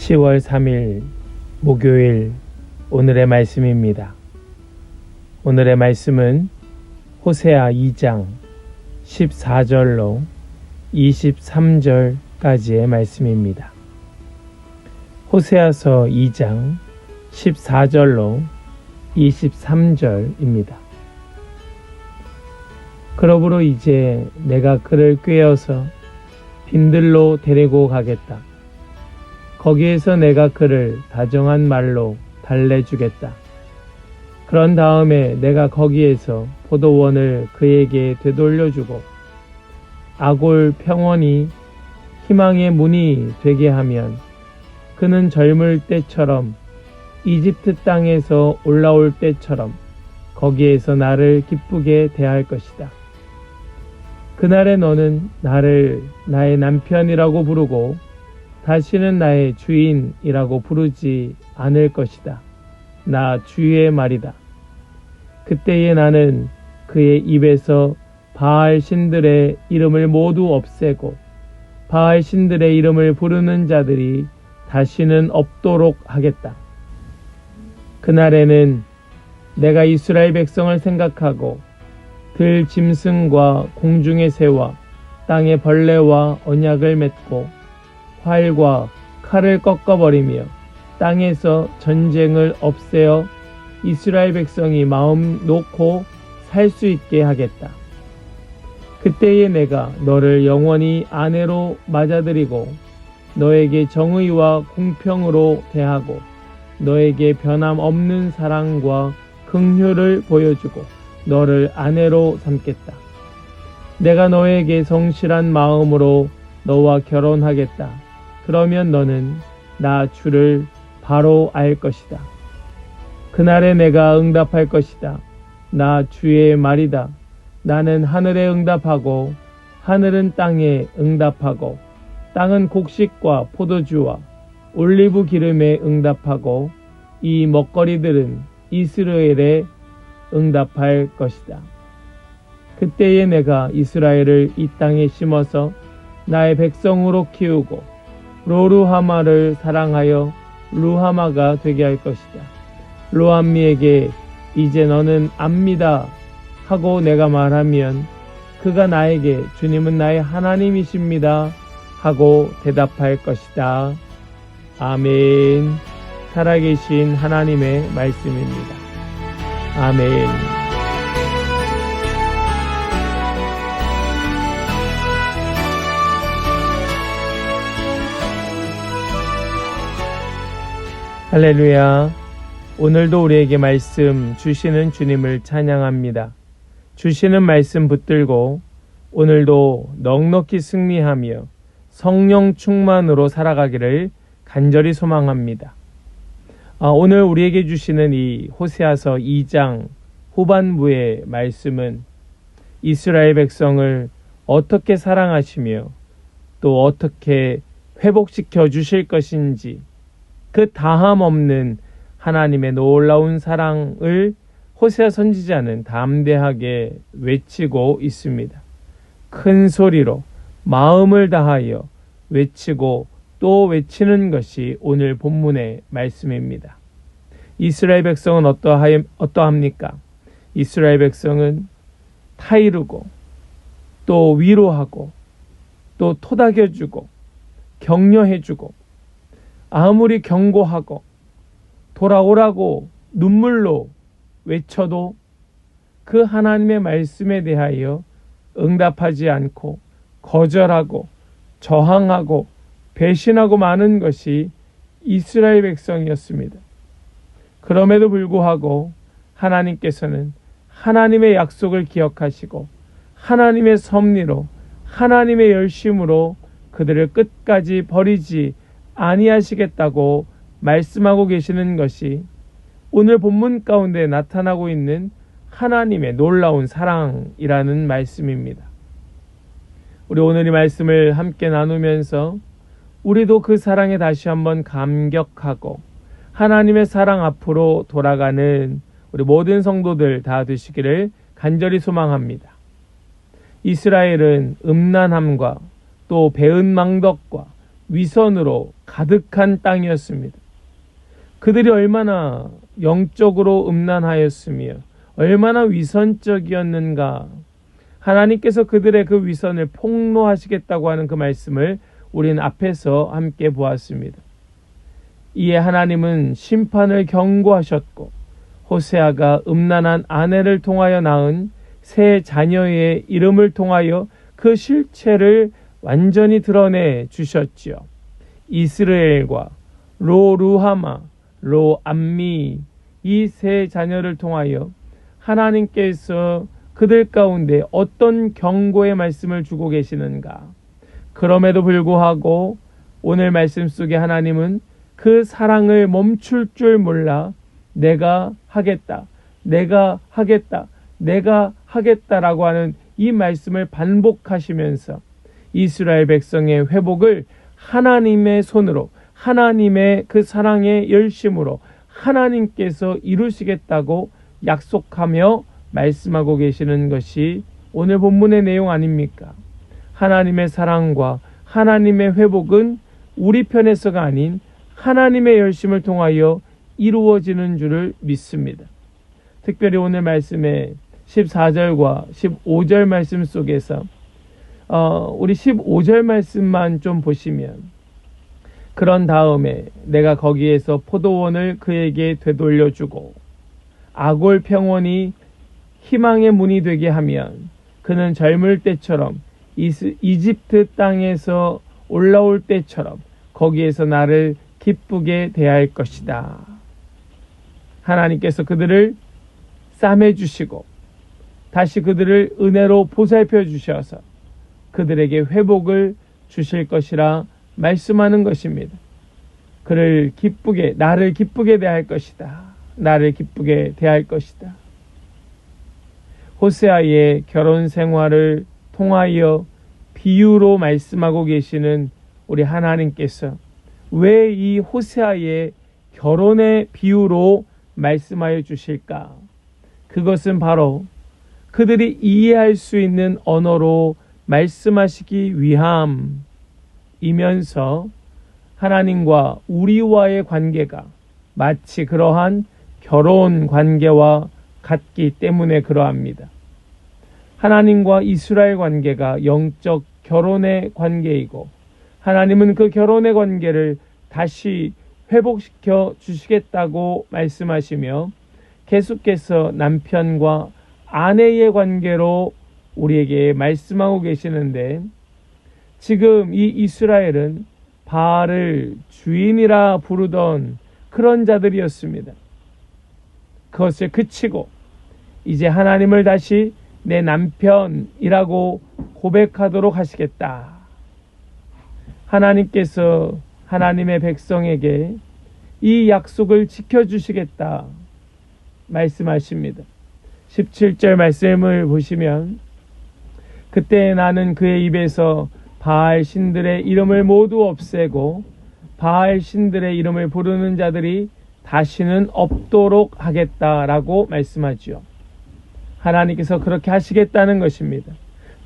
10월 3일 목요일 오늘의 말씀입니다. 오늘의 말씀은 호세아 2장 14절로 23절까지의 말씀입니다. 호세아서 2장 14절로 23절입니다. 그러므로 이제 내가 그를 꾀어서 빈들로 데리고 가겠다. 거기에서 내가 그를 다정한 말로 달래주겠다. 그런 다음에 내가 거기에서 포도원을 그에게 되돌려주고 아골 평원이 희망의 문이 되게 하면 그는 젊을 때처럼 이집트 땅에서 올라올 때처럼 거기에서 나를 기쁘게 대할 것이다. 그날에 너는 나를 나의 남편이라고 부르고 다시는 나의 주인이라고 부르지 않을 것이다. 나 주의 말이다. 그때에 나는 그의 입에서 바알 신들의 이름을 모두 없애고 바알 신들의 이름을 부르는 자들이 다시는 없도록 하겠다. 그날에는 내가 이스라엘 백성을 생각하고 들 짐승과 공중의 새와 땅의 벌레와 언약을 맺고 활과 칼을 꺾어버리며 땅에서 전쟁을 없애어 이스라엘 백성이 마음 놓고 살 수 있게 하겠다. 그때에 내가 너를 영원히 아내로 맞아들이고 너에게 정의와 공평으로 대하고 너에게 변함없는 사랑과 긍휼을 보여주고 너를 아내로 삼겠다. 내가 너에게 성실한 마음으로 너와 결혼하겠다. 그러면 너는 나 주를 바로 알 것이다. 그날에 내가 응답할 것이다. 나 주의 말이다. 나는 하늘에 응답하고 하늘은 땅에 응답하고 땅은 곡식과 포도주와 올리브 기름에 응답하고 이 먹거리들은 이스라엘에 응답할 것이다. 그때에 내가 이스라엘을 이 땅에 심어서 나의 백성으로 키우고 로루하마를 사랑하여 루하마가 되게 할 것이다. 로암미에게 이제 너는 압니다 하고 내가 말하면 그가 나에게 주님은 나의 하나님이십니다 하고 대답할 것이다. 아멘. 살아계신 하나님의 말씀입니다. 아멘. 할렐루야. 오늘도 우리에게 말씀 주시는 주님을 찬양합니다. 주시는 말씀 붙들고 오늘도 넉넉히 승리하며 성령 충만으로 살아가기를 간절히 소망합니다. 오늘 우리에게 주시는 이 호세아서 2장 후반부의 말씀은 이스라엘 백성을 어떻게 사랑하시며 또 어떻게 회복시켜 주실 것인지 그 다함 없는 하나님의 놀라운 사랑을 호세아 선지자는 담대하게 외치고 있습니다. 큰 소리로 마음을 다하여 외치고 또 외치는 것이 오늘 본문의 말씀입니다. 이스라엘 백성은 어떠합니까? 이스라엘 백성은 타이르고 또 위로하고 또 토닥여주고 격려해주고 아무리 경고하고 돌아오라고 눈물로 외쳐도 그 하나님의 말씀에 대하여 응답하지 않고 거절하고 저항하고 배신하고 마는 것이 이스라엘 백성이었습니다. 그럼에도 불구하고 하나님께서는 하나님의 약속을 기억하시고 하나님의 섭리로 하나님의 열심으로 그들을 끝까지 버리지 아니하시겠다고 말씀하고 계시는 것이 오늘 본문 가운데 나타나고 있는 하나님의 놀라운 사랑이라는 말씀입니다. 우리 오늘 이 말씀을 함께 나누면서 우리도 그 사랑에 다시 한번 감격하고 하나님의 사랑 앞으로 돌아가는 우리 모든 성도들 다 되시기를 간절히 소망합니다. 이스라엘은 음란함과 또 배은망덕과 위선으로 가득한 땅이었습니다. 그들이 얼마나 영적으로 음란하였으며 얼마나 위선적이었는가. 하나님께서 그들의 그 위선을 폭로하시겠다고 하는 그 말씀을 우리는 앞에서 함께 보았습니다. 이에 하나님은 심판을 경고하셨고 호세아가 음란한 아내를 통하여 낳은 세 자녀의 이름을 통하여 그 실체를 완전히 드러내 주셨지요. 이스라엘과 로루하마, 로암미 이 세 자녀를 통하여 하나님께서 그들 가운데 어떤 경고의 말씀을 주고 계시는가. 그럼에도 불구하고 오늘 말씀 속에 하나님은 그 사랑을 멈출 줄 몰라 내가 하겠다, 내가 하겠다, 내가 하겠다라고 하는 이 말씀을 반복하시면서 이스라엘 백성의 회복을 하나님의 손으로, 하나님의 그 사랑의 열심으로 하나님께서 이루시겠다고 약속하며 말씀하고 계시는 것이 오늘 본문의 내용 아닙니까? 하나님의 사랑과 하나님의 회복은 우리 편에서가 아닌 하나님의 열심을 통하여 이루어지는 줄을 믿습니다. 특별히 오늘 말씀의 14절과 15절 말씀 속에서 우리 15절 말씀만 좀 보시면, 그런 다음에 내가 거기에서 포도원을 그에게 되돌려주고 아골 평원이 희망의 문이 되게 하면 그는 젊을 때처럼 이집트 땅에서 올라올 때처럼 거기에서 나를 기쁘게 대할 것이다. 하나님께서 그들을 싸매 주시고 다시 그들을 은혜로 보살펴 주셔서 그들에게 회복을 주실 것이라 말씀하는 것입니다. 그를 기쁘게, 나를 기쁘게 대할 것이다. 나를 기쁘게 대할 것이다. 호세아의 결혼 생활을 통하여 비유로 말씀하고 계시는 우리 하나님께서 왜 이 호세아의 결혼의 비유로 말씀하여 주실까? 그것은 바로 그들이 이해할 수 있는 언어로 말씀하시기 위함이면서 하나님과 우리와의 관계가 마치 그러한 결혼 관계와 같기 때문에 그러합니다. 하나님과 이스라엘 관계가 영적 결혼의 관계이고 하나님은 그 결혼의 관계를 다시 회복시켜 주시겠다고 말씀하시며 계속해서 남편과 아내의 관계로 우리에게 말씀하고 계시는데, 지금 이 이스라엘은 바알을 주인이라 부르던 그런 자들이었습니다. 그것을 그치고 이제 하나님을 다시 내 남편이라고 고백하도록 하시겠다. 하나님께서 하나님의 백성에게 이 약속을 지켜주시겠다 말씀하십니다. 17절 말씀을 보시면, 그때 나는 그의 입에서 바알 신들의 이름을 모두 없애고 바알 신들의 이름을 부르는 자들이 다시는 없도록 하겠다라고 말씀하죠. 하나님께서 그렇게 하시겠다는 것입니다.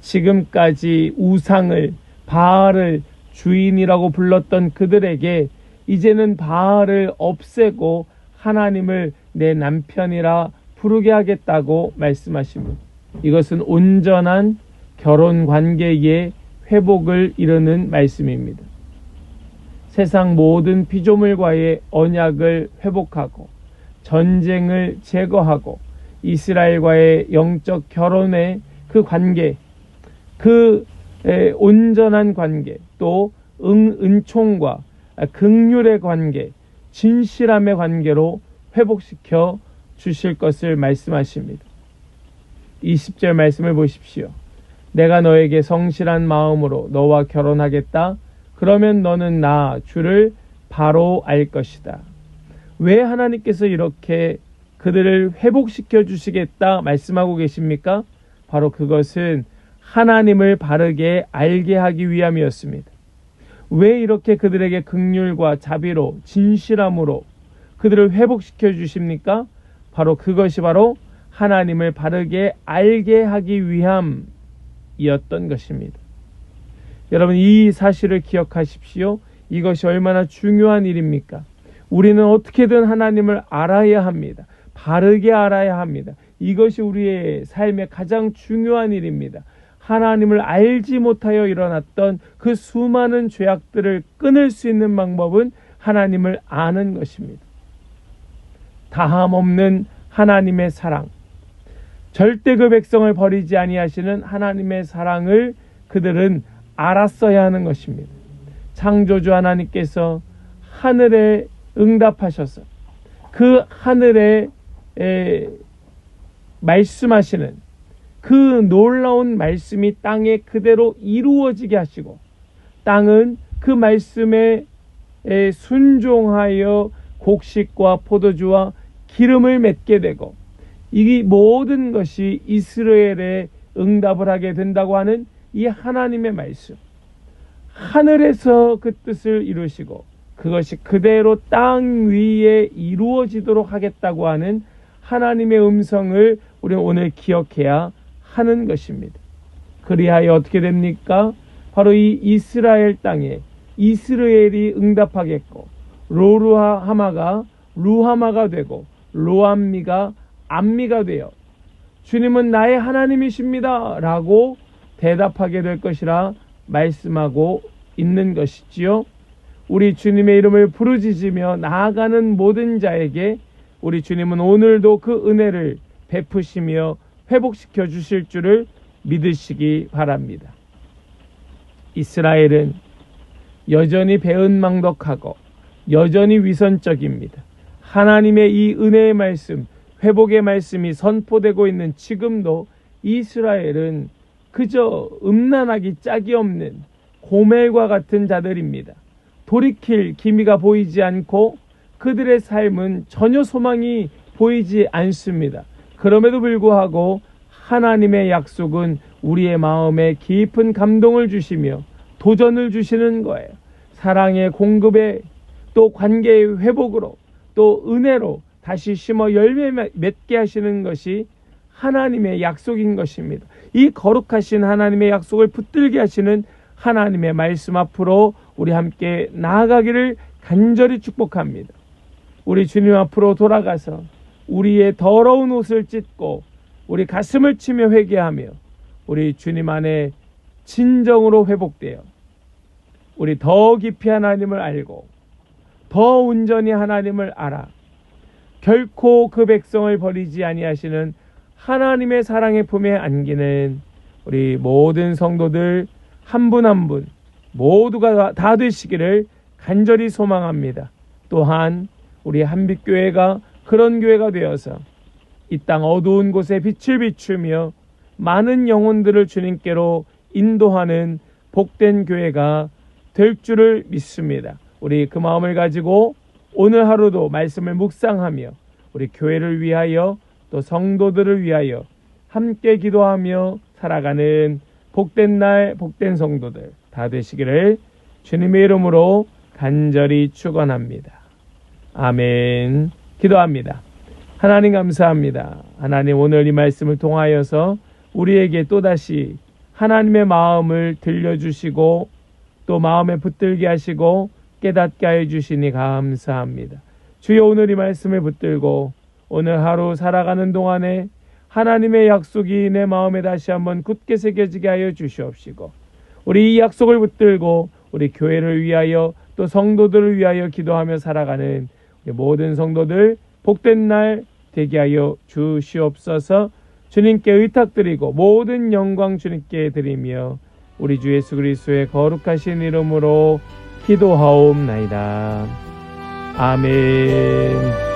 지금까지 우상을, 바알을 주인이라고 불렀던 그들에게 이제는 바알을 없애고 하나님을 내 남편이라 부르게 하겠다고 말씀하십니다. 이것은 온전한 결혼 관계의 회복을 이루는 말씀입니다. 세상 모든 피조물과의 언약을 회복하고 전쟁을 제거하고 이스라엘과의 영적 결혼의 그 관계, 그 온전한 관계, 또 은총과 긍휼의 관계, 진실함의 관계로 회복시켜 주실 것을 말씀하십니다. 20절 말씀을 보십시오. 내가 너에게 성실한 마음으로 너와 결혼하겠다. 그러면 너는 나 주를 바로 알 것이다. 왜 하나님께서 이렇게 그들을 회복시켜 주시겠다 말씀하고 계십니까? 바로 그것은 하나님을 바르게 알게 하기 위함이었습니다. 왜 이렇게 그들에게 긍휼과 자비로 진실함으로 그들을 회복시켜 주십니까? 바로 그것이 바로 하나님을 바르게 알게 하기 위함이었던 것입니다. 여러분, 이 사실을 기억하십시오. 이것이 얼마나 중요한 일입니까? 우리는 어떻게든 하나님을 알아야 합니다. 바르게 알아야 합니다. 이것이 우리의 삶의 가장 중요한 일입니다. 하나님을 알지 못하여 일어났던 그 수많은 죄악들을 끊을 수 있는 방법은 하나님을 아는 것입니다. 다함 없는 하나님의 사랑, 절대 그 백성을 버리지 아니하시는 하나님의 사랑을 그들은 알았어야 하는 것입니다. 창조주 하나님께서 하늘에 응답하셔서 그 하늘에 말씀하시는 그 놀라운 말씀이 땅에 그대로 이루어지게 하시고, 땅은 그 말씀에 순종하여 곡식과 포도주와 기름을 맺게 되고, 이 모든 것이 이스라엘에 응답을 하게 된다고 하는 이 하나님의 말씀, 하늘에서 그 뜻을 이루시고 그것이 그대로 땅 위에 이루어지도록 하겠다고 하는 하나님의 음성을 우리는 오늘 기억해야 하는 것입니다. 그리하여 어떻게 됩니까? 바로 이 이스라엘 땅에 이스라엘이 응답하겠고, 로루하마가 루하마가 되고 로암미가 암미가 되어 주님은 나의 하나님이십니다 라고 대답하게 될 것이라 말씀하고 있는 것이지요. 우리 주님의 이름을 부르짖으며 나아가는 모든 자에게 우리 주님은 오늘도 그 은혜를 베푸시며 회복시켜 주실 줄을 믿으시기 바랍니다. 이스라엘은 여전히 배은망덕하고 여전히 위선적입니다. 하나님의 이 은혜의 말씀, 회복의 말씀이 선포되고 있는 지금도 이스라엘은 그저 음란하기 짝이 없는 고멜과 같은 자들입니다. 돌이킬 기미가 보이지 않고 그들의 삶은 전혀 소망이 보이지 않습니다. 그럼에도 불구하고 하나님의 약속은 우리의 마음에 깊은 감동을 주시며 도전을 주시는 거예요. 사랑의 공급에, 또 관계의 회복으로, 또 은혜로 다시 심어 열매 맺게 하시는 것이 하나님의 약속인 것입니다. 이 거룩하신 하나님의 약속을 붙들게 하시는 하나님의 말씀 앞으로 우리 함께 나아가기를 간절히 축복합니다. 우리 주님 앞으로 돌아가서 우리의 더러운 옷을 찢고 우리 가슴을 치며 회개하며 우리 주님 안에 진정으로 회복되어 우리 더 깊이 하나님을 알고 더 온전히 하나님을 알아 결코 그 백성을 버리지 아니하시는 하나님의 사랑의 품에 안기는 우리 모든 성도들 한 분 한 분 모두가 다 되시기를 간절히 소망합니다. 또한 우리 한빛교회가 그런 교회가 되어서 이 땅 어두운 곳에 빛을 비추며 많은 영혼들을 주님께로 인도하는 복된 교회가 될 줄을 믿습니다. 우리 그 마음을 가지고 오늘 하루도 말씀을 묵상하며 우리 교회를 위하여 또 성도들을 위하여 함께 기도하며 살아가는 복된 날 복된 성도들 다 되시기를 주님의 이름으로 간절히 축원합니다. 아멘. 기도합니다. 하나님 감사합니다. 하나님 오늘 이 말씀을 통하여서 우리에게 또다시 하나님의 마음을 들려주시고 또 마음에 붙들게 하시고 깨닫게 해주시니 감사합니다. 주여 오늘 이 말씀을 붙들고 오늘 하루 살아가는 동안에 하나님의 약속이 내 마음에 다시 한번 굳게 새겨지게 하여 주시옵시고 우리 이 약속을 붙들고 우리 교회를 위하여 또 성도들을 위하여 기도하며 살아가는 우리 모든 성도들 복된 날 되게 하여 주시옵소서. 주님께 의탁드리고 모든 영광 주님께 드리며 우리 주 예수 그리스도의 거룩하신 이름으로 기도하옵나이다. 아멘.